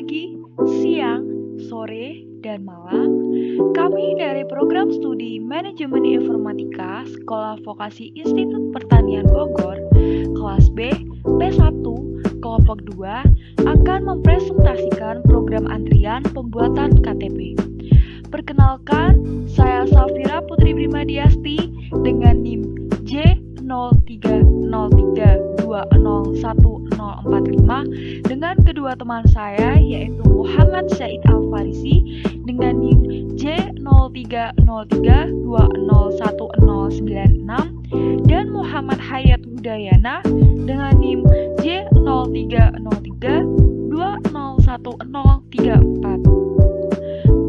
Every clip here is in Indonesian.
pagi, siang, sore, dan malam. Kami dari program studi Manajemen Informatika Sekolah Vokasi Institut Pertanian Bogor, kelas B, P1, kelompok 2, akan mempresentasikan program antrian pembuatan KTP. Perkenalkan, saya Safira Putri Primadiasti dengan NIM J0303201045 dengan kedua teman saya yaitu Muhammad Syahid Al-Farisi dengan NIM J0303201096 dan Muhammad Hayat Hudayana dengan NIM J0303201034.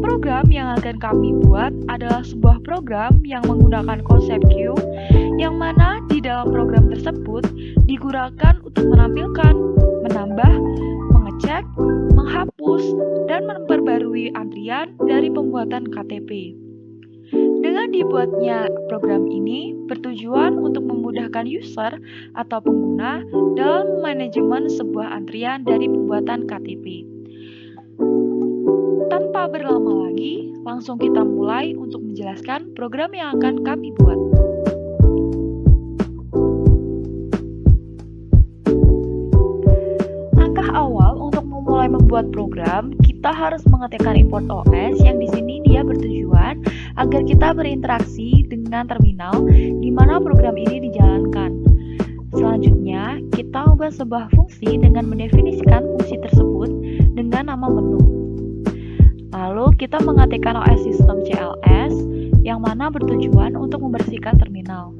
Program yang akan kami buat adalah sebuah program yang menggunakan konsep queue, yang mana di dalam program tersebut digunakan untuk menampilkan, menambah, mengecek, menghapus, dan memperbarui antrian dari pembuatan KTP. Dengan dibuatnya program ini bertujuan untuk memudahkan user atau pengguna dalam manajemen sebuah antrian dari pembuatan KTP. Tanpa berlama lagi, langsung kita mulai untuk menjelaskan program yang akan kami buat. Langkah awal untuk memulai membuat program, kita harus mengetikkan import OS yang di sini dia bertujuan agar kita berinteraksi dengan terminal di mana program ini dijalankan. Selanjutnya, kita membuat sebuah fungsi dengan mendefinisikan fungsi tersebut dengan nama menu. Lalu kita mengetikkan OS sistem CLS yang mana bertujuan untuk membersihkan terminal.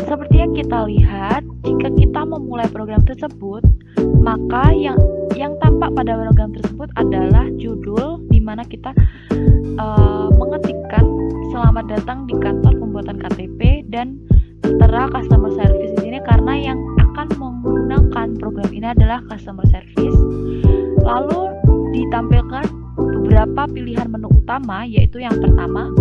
Seperti yang kita lihat, jika kita memulai program tersebut, maka yang tampak pada program tersebut adalah judul di mana kita mengetikkan selamat datang di kantor pembuatan KTP dan setelah customer service di sini karena yang akan menggunakan program ini adalah customer service. Lalu ditampilkan beberapa pilihan menu utama, yaitu yang pertama,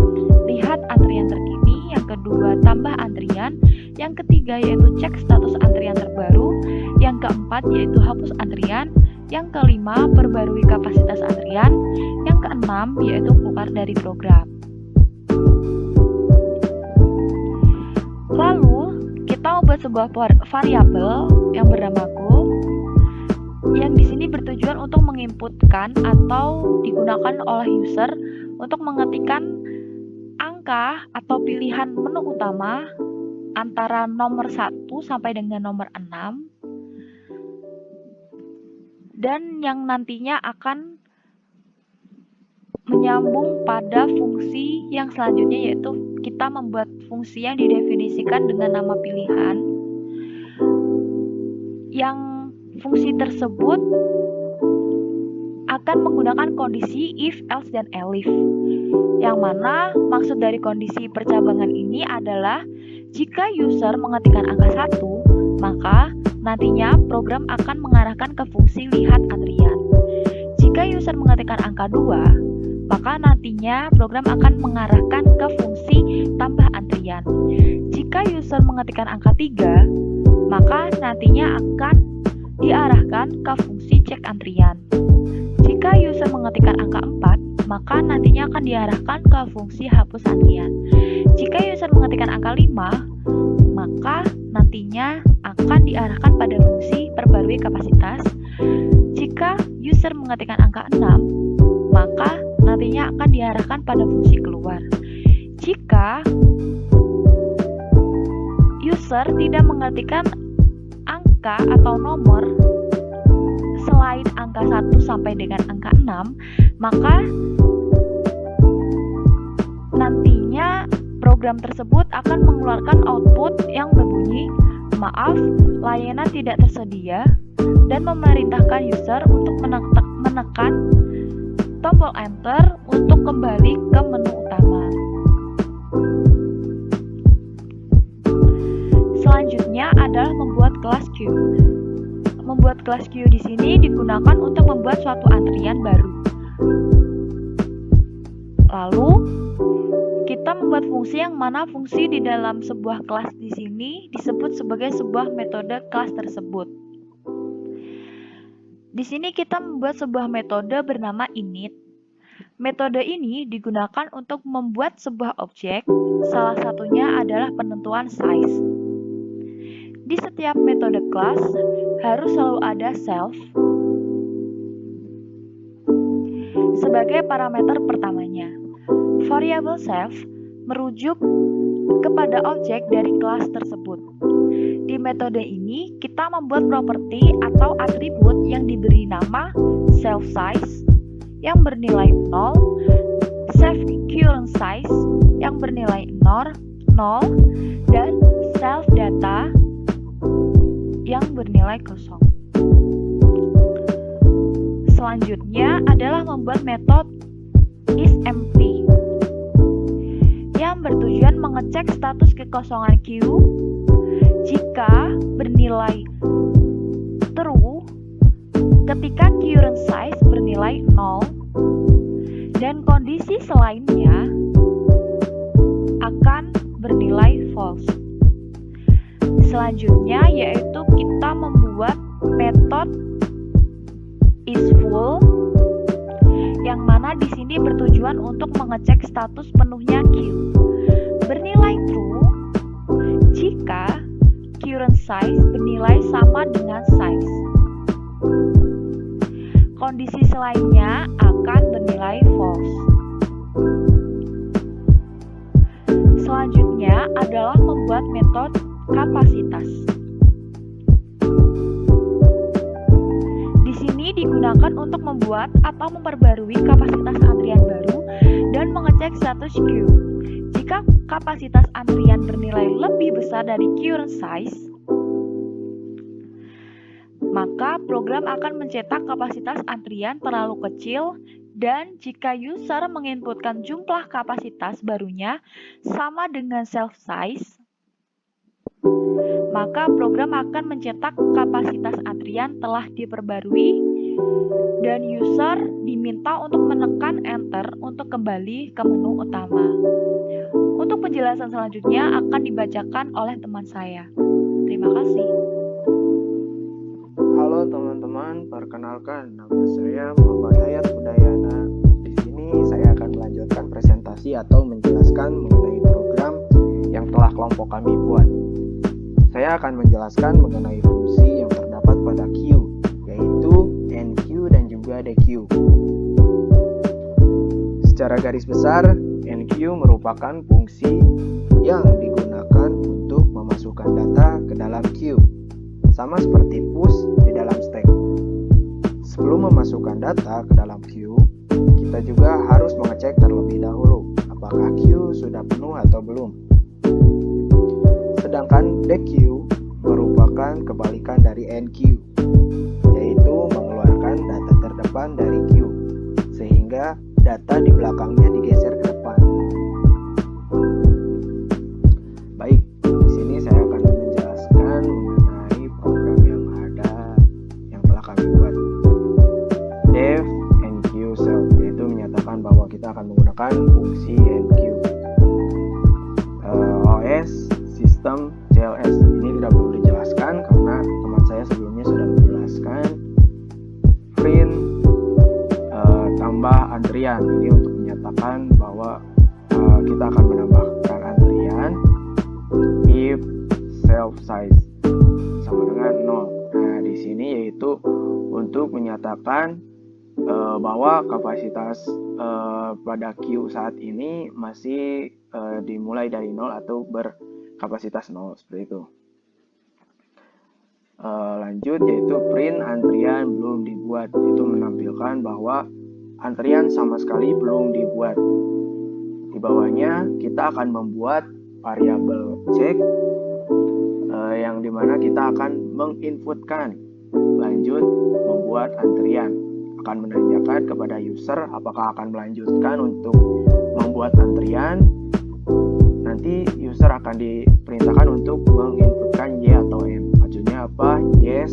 lihat antrian terkini, yang kedua, tambah antrian, yang ketiga yaitu cek status antrian terbaru, yang keempat yaitu hapus antrian, yang kelima, perbarui kapasitas antrian, yang keenam yaitu keluar dari program. Lalu, kita membuat sebuah variabel yang bernama go, yang di sini bertujuan untuk menginputkan atau digunakan oleh user untuk mengetikkan angka atau pilihan menu utama antara nomor 1 sampai dengan nomor 6 dan yang nantinya akan menyambung pada fungsi yang selanjutnya, yaitu kita membuat fungsi yang didefinisikan dengan nama pilihan yang fungsi tersebut akan menggunakan kondisi if, else, dan elif. Yang mana maksud dari kondisi percabangan ini adalah jika user mengetikkan angka 1, maka nantinya program akan mengarahkan ke fungsi lihat antrian. Jika user mengetikkan angka 2, maka nantinya program akan mengarahkan ke fungsi tambah antrian. Jika user mengetikkan angka 3, maka nantinya akan diarahkan ke fungsi cek antrian. Jika user mengetikkan angka 4, maka nantinya akan diarahkan ke fungsi hapus antrian. Jika user mengetikkan angka 5, maka nantinya akan diarahkan pada fungsi perbarui kapasitas. Jika user mengetikkan angka 6, maka nantinya akan diarahkan pada fungsi keluar. Jika user tidak mengetikkan angka atau nomor selain angka 1 sampai dengan angka 6, maka nantinya program tersebut akan mengeluarkan output yang berbunyi, maaf, layanan tidak tersedia, dan memerintahkan user untuk menekan tombol enter untuk kembali ke menu utama. Selanjutnya adalah membuat kelas queue. Membuat kelas queue di sini digunakan untuk membuat suatu antrian baru. Lalu kita membuat fungsi yang mana fungsi di dalam sebuah kelas di sini disebut sebagai sebuah metode kelas tersebut. Di sini kita membuat sebuah metode bernama init. Metode ini digunakan untuk membuat sebuah objek, salah satunya adalah penentuan size. Di setiap metode kelas harus selalu ada self sebagai parameter pertamanya. Variabel self merujuk kepada objek dari kelas tersebut. Di metode ini, kita membuat properti atau atribut yang diberi nama self size yang bernilai 0, self current size yang bernilai 0, dan self data yang bernilai 0. Selanjutnya adalah membuat metode isEmpty yang bertujuan mengecek status kekosongan queue jika bernilai true ketika current size bernilai 0 dan kondisi selainnya akan bernilai false. Selanjutnya yaitu kita membuat metode isFull yang mana di sini bertujuan untuk mengecek status penuhnya queue. Bernilai true jika current size bernilai sama dengan size. Kondisi selainnya akan bernilai false. Selanjutnya adalah membuat metode kapasitas. Di sini digunakan untuk membuat atau memperbarui kapasitas antrian baru dan mengecek status queue. Jika kapasitas antrian bernilai lebih besar dari current size, maka program akan mencetak kapasitas antrian terlalu kecil, dan jika user menginputkan jumlah kapasitas barunya sama dengan self size, maka program akan mencetak kapasitas antrian telah diperbarui dan user diminta untuk menekan enter untuk kembali ke menu utama. Untuk penjelasan selanjutnya akan dibacakan oleh teman saya. Terima kasih. Halo teman-teman, perkenalkan nama saya Muhammad Hayat Udayana. Di sini saya akan melanjutkan presentasi atau menjelaskan mengenai program yang telah kelompok kami buat. Saya akan menjelaskan mengenai fungsi yang terdapat pada queue, yaitu enqueue dan juga dequeue. Secara garis besar, enqueue merupakan fungsi yang digunakan untuk memasukkan data ke dalam queue, sama seperti push di dalam stack. Sebelum memasukkan data ke dalam queue, kita juga harus mengecek terlebih dahulu apakah queue sudah penuh atau belum. Sedangkan dequeue merupakan kebalikan dari enqueue, yaitu mengeluarkan data terdepan dari queue, sehingga data di belakangnya digeser ke depan. Baik, di sini saya akan menjelaskan mengenai program yang ada yang telah kami buat. Def enqueue self, yaitu menyatakan bahwa kita akan menggunakan fungsi enqueue. OS sistem CLS ini tidak perlu dijelaskan karena teman saya sebelumnya sudah menjelaskan. Print tambah antrian, ini untuk menyatakan bahwa kita akan menambahkan antrian if self size sama dengan 0. Nah, di sini yaitu untuk menyatakan bahwa kapasitas pada queue saat ini masih dimulai dari 0 atau berkapasitas 0, seperti itu. Lanjut yaitu print antrian belum dibuat, itu menampilkan bahwa antrian sama sekali belum dibuat. Di bawahnya kita akan membuat variabel check yang dimana kita akan menginputkan lanjut membuat antrian, akan menanyakan kepada user apakah akan melanjutkan untuk membuat antrian. Nanti user akan diperintahkan untuk menginputkan Y atau M. Maksudnya apa? Yes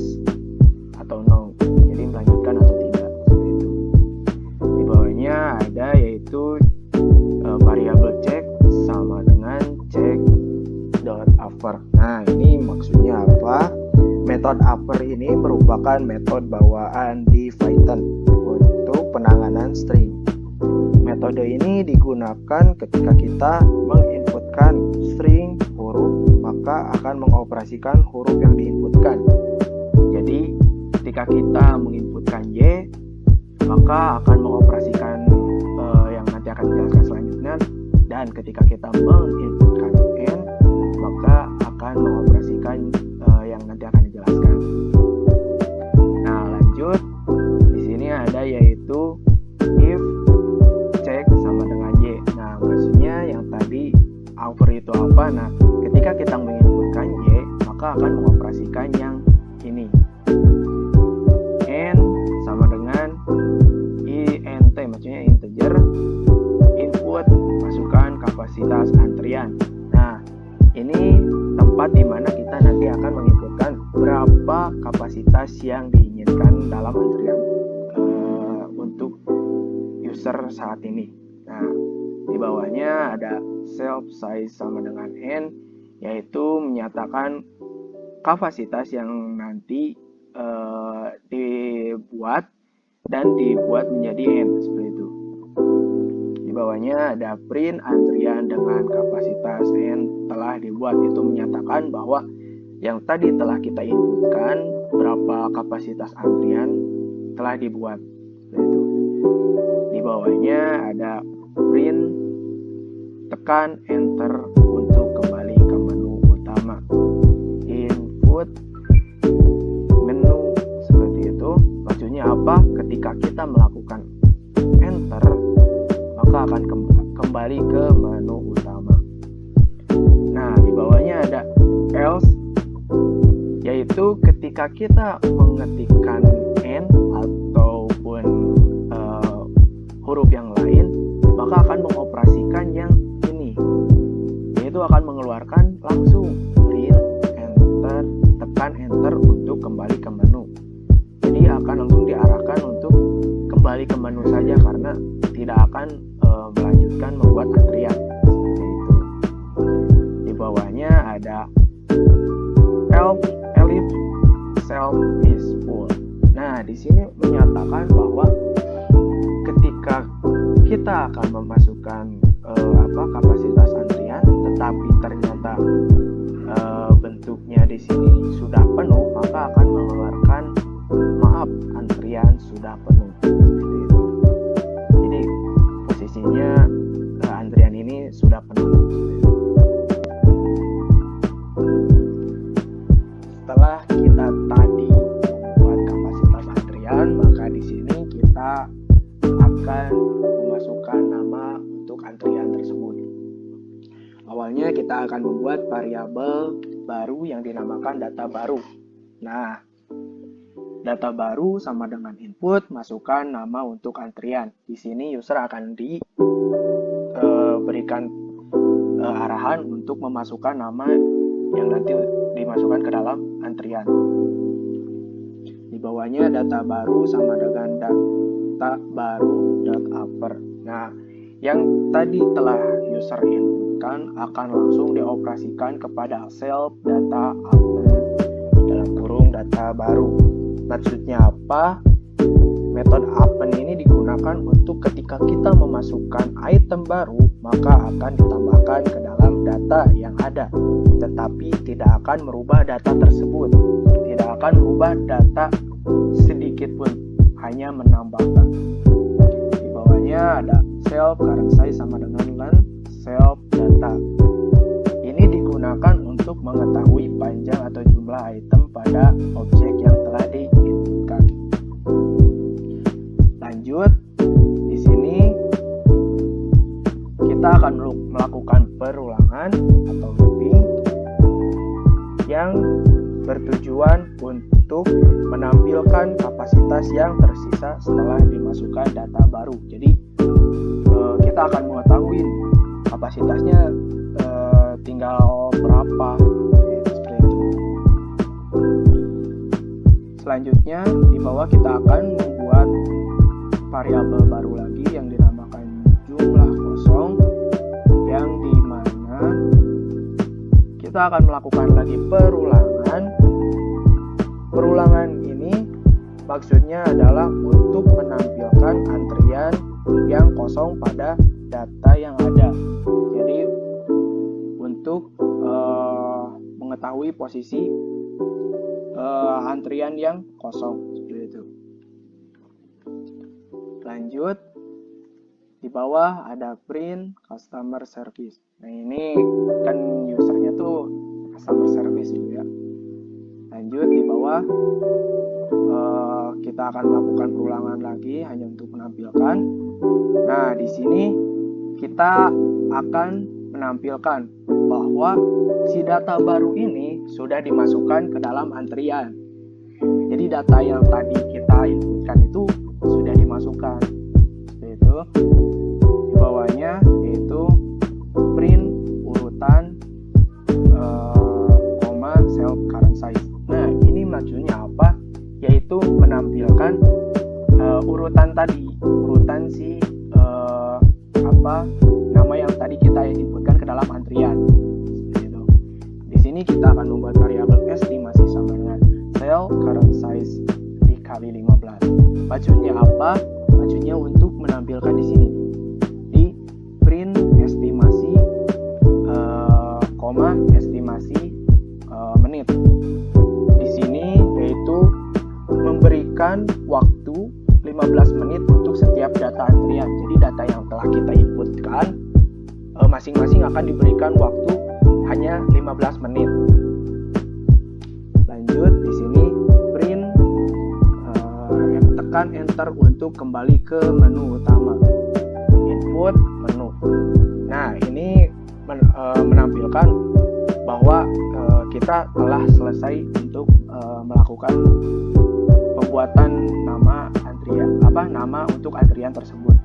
atau no. Jadi melanjutkan atau tidak, seperti itu. Di bawahnya ada yaitu variabel check sama dengan check.upper. Nah, ini maksudnya apa? Metode upper ini merupakan menggunakan metode bawaan di Python untuk penanganan string. Metode ini digunakan ketika kita menginputkan string huruf, maka akan mengoperasikan huruf yang diinputkan. Jadi, ketika kita menginputkan Y, maka akan mengoperasikan yang nanti akan dijelaskan selanjutnya. Dan ketika kita menginputkan N, maka akan mengoperasikan yang nanti akan dijelaskan. Nah, lanjut. Di sini ada yaitu if cek sama dengan Y. Nah, maksudnya yang tadi over itu apa? Nah, ketika kita menginputkan Y, maka akan mengoperasikan yang ini. N sama dengan int, maksudnya integer, input, masukkan kapasitas antrian. Nah, ini tempat di mana kita nanti akan menginputkan berapa kapasitas yang diinginkan dalam antrian untuk user saat ini. Nah, di bawahnya ada self size sama dengan n, yaitu menyatakan kapasitas yang nanti dibuat dan dibuat menjadi n, seperti itu. Di bawahnya ada print antrian dengan kapasitas n telah dibuat, itu menyatakan bahwa yang tadi telah kita inputkan berapa kapasitas antrian telah dibuat, seperti itu. Di bawahnya ada print, tekan enter untuk kembali ke menu utama. Input menu, seperti itu. Maksudnya apa? Ketika kita melakukan enter, maka akan kembali ke menu utama. Nah, di bawahnya ada else, yaitu ketika kita mengetikkan n ataupun huruf yang lain, maka akan mengoperasikan yang ini, yaitu akan mengeluarkan langsung print enter, tekan enter untuk kembali ke menu. Jadi akan langsung diarahkan untuk kembali ke menu saja, karena tidak akan melanjutkan membuat antrian. Seperti itu. Di bawahnya ada elif self is full. Nah, di sini menyatakan bahwa ketika kita akan memasukkan kapasitas antrian, tetapi ternyata bentuknya di sini sudah penuh, maka akan mengeluarkan maaf, antrian sudah penuh. Seperti itu. Jadi posisinya antrian ini sudah penuh. Setelah kita tadi membuat kapasitas antrian, maka di sini kita akan memasukkan nama untuk antrian tersebut. Awalnya kita akan membuat variabel baru yang dinamakan data baru. Nah, data baru sama dengan input, masukkan nama untuk antrian. Di sini user akan diberikan arahan untuk memasukkan nama yang nanti dimasukkan ke dalam antrian. Di bawahnya data baru sama dengan data baru.upper. Nah, yang tadi telah user inputkan akan langsung dioperasikan kepada self data upper dalam kurung data baru. Maksudnya apa? Metode append ini digunakan untuk ketika kita memasukkan item baru, maka akan ditambahkan ke dalam data yang ada, tetapi tidak akan merubah data tersebut, tidak akan merubah data sedikit pun, hanya menambahkan. Di bawahnya ada self current size sama dengan len self data. Ini digunakan untuk mengetahui panjang atau jumlah item pada objek yang telah diinputkan. Lanjut, di sini kita akan melakukan perulangan atau looping yang bertujuan untuk menampilkan kapasitas yang tersisa setelah dimasukkan data baru. Jadi kita akan mengetahui kapasitasnya tinggal berapa, seperti itu. Selanjutnya di bawah kita akan membuat variabel baru lagi yang dinamakan jumlah kosong, yang dimana kita akan melakukan lagi perulangan. Perulangan ini maksudnya adalah untuk menampilkan antrian yang kosong pada data yang ada. Jadi untuk mengetahui posisi antrian yang kosong seperti itu. Lanjut, di bawah ada print customer service. Nah, ini kan usernya tuh customer service gitu ya. Lanjut, di bawah kita akan melakukan perulangan lagi hanya untuk menampilkan. Nah, di sini kita akan menampilkan bahwa si data baru ini sudah dimasukkan ke dalam antrian. Jadi data yang tadi kita inputkan itu sudah dimasukkan. Seperti itu. Di bawahnya yaitu print urutan self current size. Nah, ini maksudnya apa? Yaitu menampilkan urutan tadi, urutan si nama yang tadi kita inputkan ke dalam antrian. Seperti itu. Di sini kita akan membuat variabel estimasi sama dengan self current size dikali 15. Maksudnya apa? Maksudnya untuk menampilkan di sini di print estimasi estimasi menit. Di sini yaitu memberikan waktu 15 menit untuk setiap data antrian. Jadi data yang telah kita inputkan masing-masing akan diberikan waktu hanya 15 menit. Lanjut, di sini print tekan enter untuk kembali ke menu utama. Input menu. Nah, ini menampilkan bahwa kita telah selesai untuk melakukan pembuatan nama untuk antrian tersebut.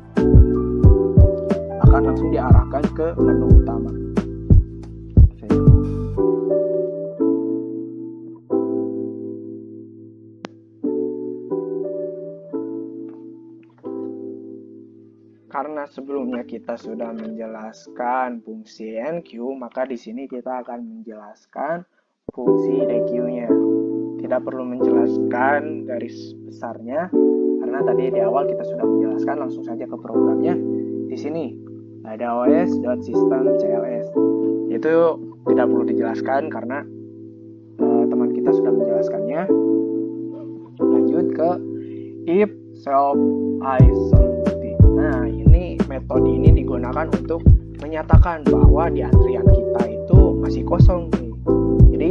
Akan langsung diarahkan ke menu utama. Karena sebelumnya kita sudah menjelaskan fungsi enqueue, maka di sini kita akan menjelaskan fungsi dequeue-nya. Tidak perlu menjelaskan garis besarnya, karena tadi di awal kita sudah menjelaskan. Langsung saja ke programnya. Di sini ada os.system.cls. Itu tidak perlu dijelaskan karena teman kita sudah menjelaskannya. Lanjut ke if self item. Nah, ini metode ini digunakan untuk menyatakan bahwa di antrian kita itu masih kosong nih. Jadi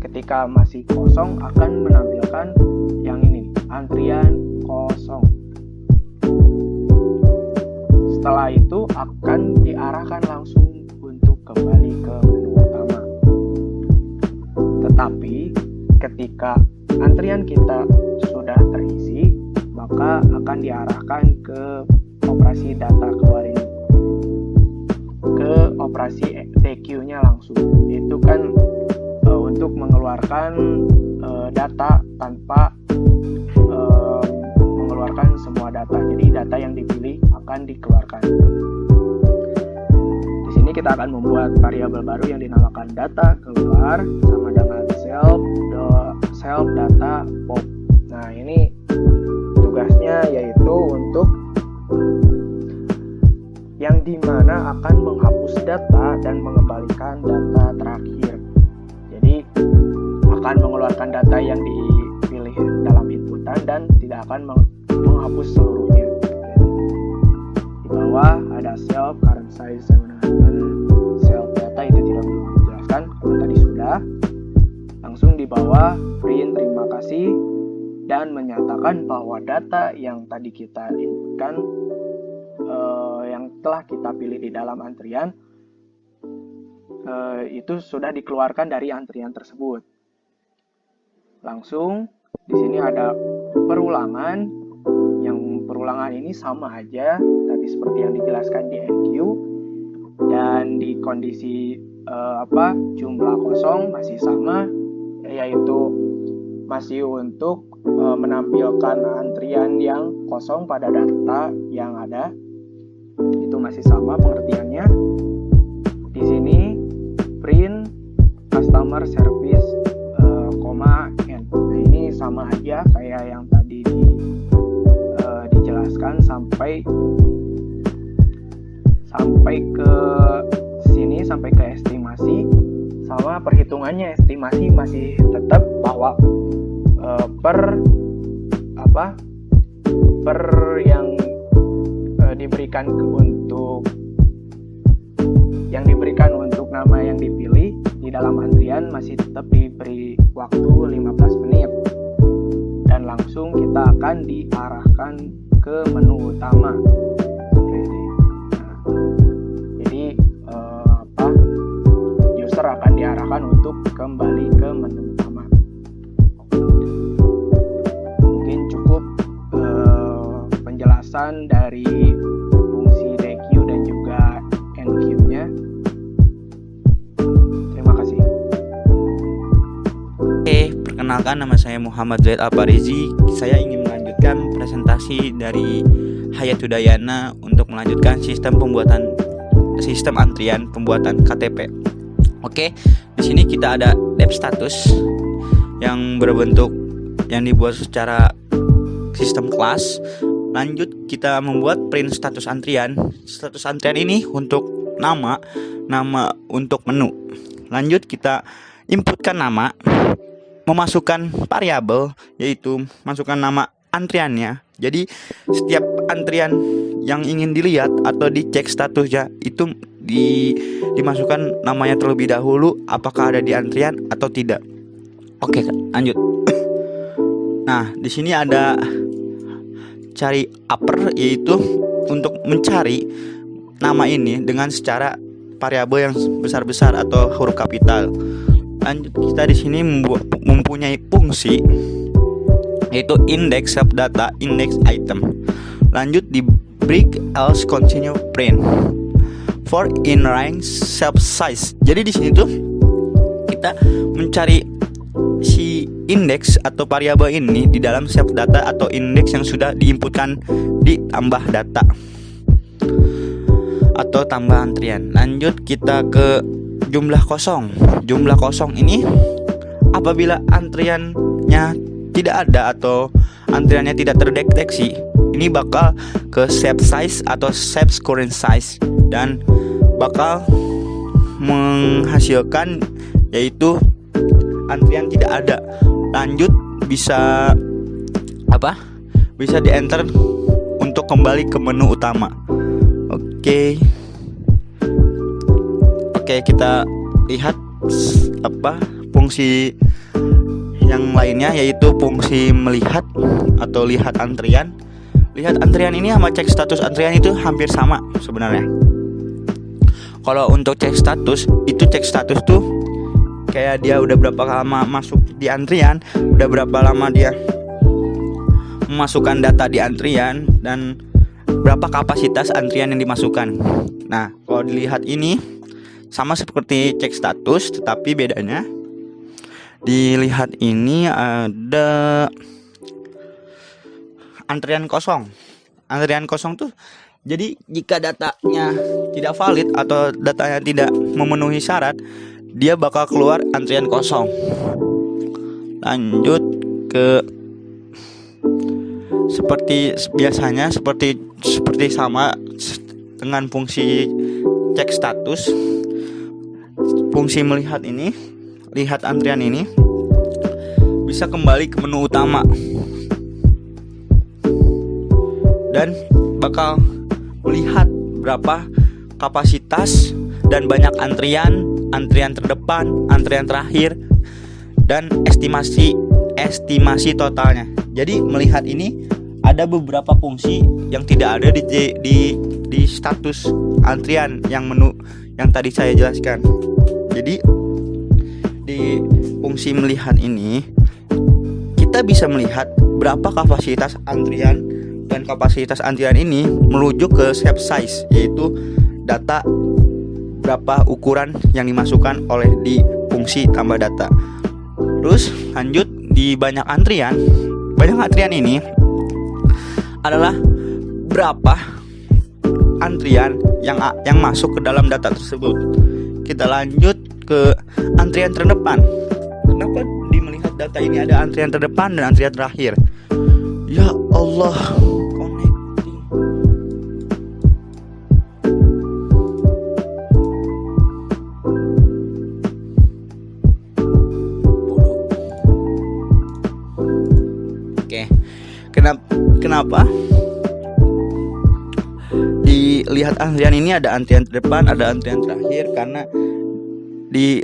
ketika masih kosong akan menampilkan yang ini, antrian kosong. Setelah itu akan diarahkan langsung untuk kembali ke menu utama. Tetapi ketika antrian kita sudah terisi, maka akan diarahkan ke operasi data keluar ini, ke operasi dequeue-nya langsung. Itu kan untuk mengeluarkan data tanpa mengeluarkan semua data. Jadi data yang dipilih akan dikeluarkan. Di sini kita akan membuat variabel baru yang dinamakan data keluar sama dengan self data pop. Nah, ini tugasnya yaitu untuk yang dimana akan menghapus data dan mengembalikan data terakhir. Jadi akan mengeluarkan data yang dipilih dalam inputan dan tidak akan menghapus seluruhnya. Di bawah ada self current size dan self data, itu tidak perlu dijelaskan karena tadi sudah. Langsung di bawah print terima kasih dan menyatakan bahwa data yang tadi kita inputkan yang telah kita pilih di dalam antrian itu sudah dikeluarkan dari antrian tersebut. Langsung di sini ada perulangan. Yang perulangan ini sama aja tadi seperti yang dijelaskan di enqueue, dan di kondisi jumlah kosong masih sama, yaitu masih untuk menampilkan antrian yang kosong pada data yang ada. Itu masih sama pengertiannya. Di sini print customer service, n. Nah, ini sama aja kayak yang tadi sampai ke sini, sampai ke estimasi. Sama perhitungannya, estimasi masih tetap bahwa per yang diberikan untuk nama yang dipilih di dalam antrian masih tetap diberi waktu 15 menit. Dan langsung kita akan diarahkan ke menu utama. Jadi user akan diarahkan untuk kembali ke menu utama. Mungkin cukup penjelasan dari fungsi DQ dan juga NQ-nya. Terima kasih. Perkenalkan, nama saya Muhammad Zaid Al-Parizi. Saya ingin melanjutkan presentasi dari Hayat Udayana untuk melanjutkan sistem antrian pembuatan KTP. Oke, di sini kita ada dep status yang dibuat secara sistem kelas. Lanjut kita membuat print status antrian. Status antrian ini untuk nama untuk menu. Lanjut kita inputkan nama, memasukkan variabel, yaitu masukkan nama antriannya. Jadi setiap antrian yang ingin dilihat atau dicek statusnya itu dimasukkan namanya terlebih dahulu, apakah ada di antrian atau tidak. Oke, lanjut. Nah, di sini ada cari upper, yaitu untuk mencari nama ini dengan secara variabel yang besar-besar atau huruf kapital. Lanjut, kita di sini mempunyai fungsi yaitu index sub data, index item. Lanjut di break else continue print for in range sub size. Jadi di sini tuh kita mencari si index atau variabel ini di dalam sub data atau index yang sudah diinputkan di tambah data atau tambah antrian. Lanjut kita ke jumlah kosong. Jumlah kosong ini apabila antriannya tidak ada atau antriannya tidak terdeteksi, ini bakal ke save size atau save current size dan bakal menghasilkan yaitu antrian tidak ada. Lanjut bisa di enter untuk kembali ke menu utama. Oke, kita lihat fungsi yang lainnya, yaitu fungsi melihat atau lihat antrian. Lihat antrian ini sama cek status antrian itu hampir sama sebenarnya. Kalau untuk cek status tuh kayak dia udah berapa lama masuk di antrian, udah berapa lama dia memasukkan data di antrian, dan berapa kapasitas antrian yang dimasukkan. Nah, kalau dilihat ini sama seperti cek status, tetapi bedanya dilihat ini ada antrian kosong. Antrian kosong tuh jadi jika datanya tidak valid atau datanya tidak memenuhi syarat, dia bakal keluar antrian kosong. Lanjut ke seperti biasanya, seperti sama dengan fungsi cek status. Fungsi melihat ini, lihat antrian ini bisa kembali ke menu utama dan bakal melihat berapa kapasitas dan banyak antrian terdepan, antrian terakhir, dan estimasi totalnya. Jadi melihat ini ada beberapa fungsi yang tidak ada di status antrian yang menu yang tadi saya jelaskan. Jadi di fungsi melihat ini kita bisa melihat berapa kapasitas antrian, dan kapasitas antrian ini merujuk ke save size, yaitu data berapa ukuran yang dimasukkan oleh di fungsi tambah data. Terus lanjut di banyak antrian ini adalah berapa antrian yang masuk ke dalam data tersebut. Kita lanjut ke antrian terdepan. Kenapa di melihat data ini ada antrian terdepan dan antrian terakhir? Ya Allah, connecting. Kenapa? Dilihat antrian ini ada antrian terdepan, ada antrian terakhir, karena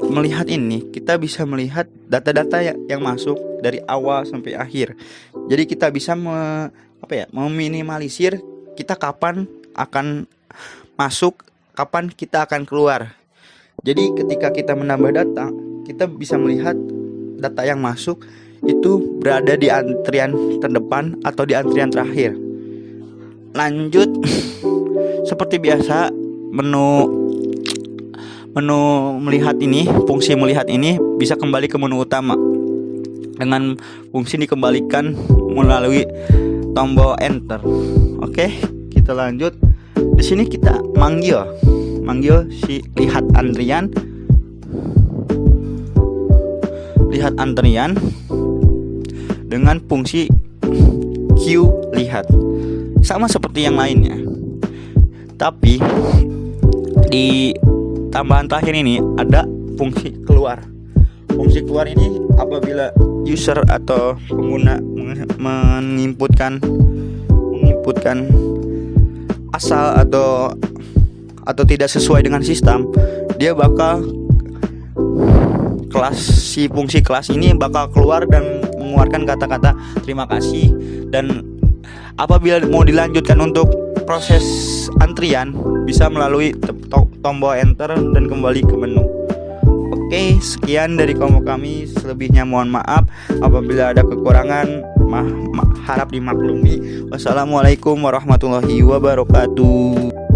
melihat ini kita bisa melihat data-data yang masuk dari awal sampai akhir. Jadi kita bisa meminimalisir kita kapan akan masuk, kapan kita akan keluar. Jadi ketika kita menambah data, kita bisa melihat data yang masuk itu berada di antrian terdepan atau di antrian terakhir. Lanjut, seperti biasa menu melihat ini, fungsi melihat ini bisa kembali ke menu utama dengan fungsi dikembalikan melalui tombol enter. Oke, kita lanjut. Di sini kita manggil si lihat antrian dengan fungsi Q lihat, sama seperti yang lainnya. Tapi di tambahan terakhir ini ada fungsi keluar. Fungsi keluar ini apabila user atau pengguna menginputkan asal atau tidak sesuai dengan sistem, dia bakal si fungsi kelas ini bakal keluar dan mengeluarkan kata-kata terima kasih. Dan apabila mau dilanjutkan untuk proses antrian, bisa melalui tombol enter dan kembali ke menu. Oke, sekian dari kelompok kami. Selebihnya mohon maaf apabila ada kekurangan, harap dimaklumi. Wassalamualaikum warahmatullahi wabarakatuh.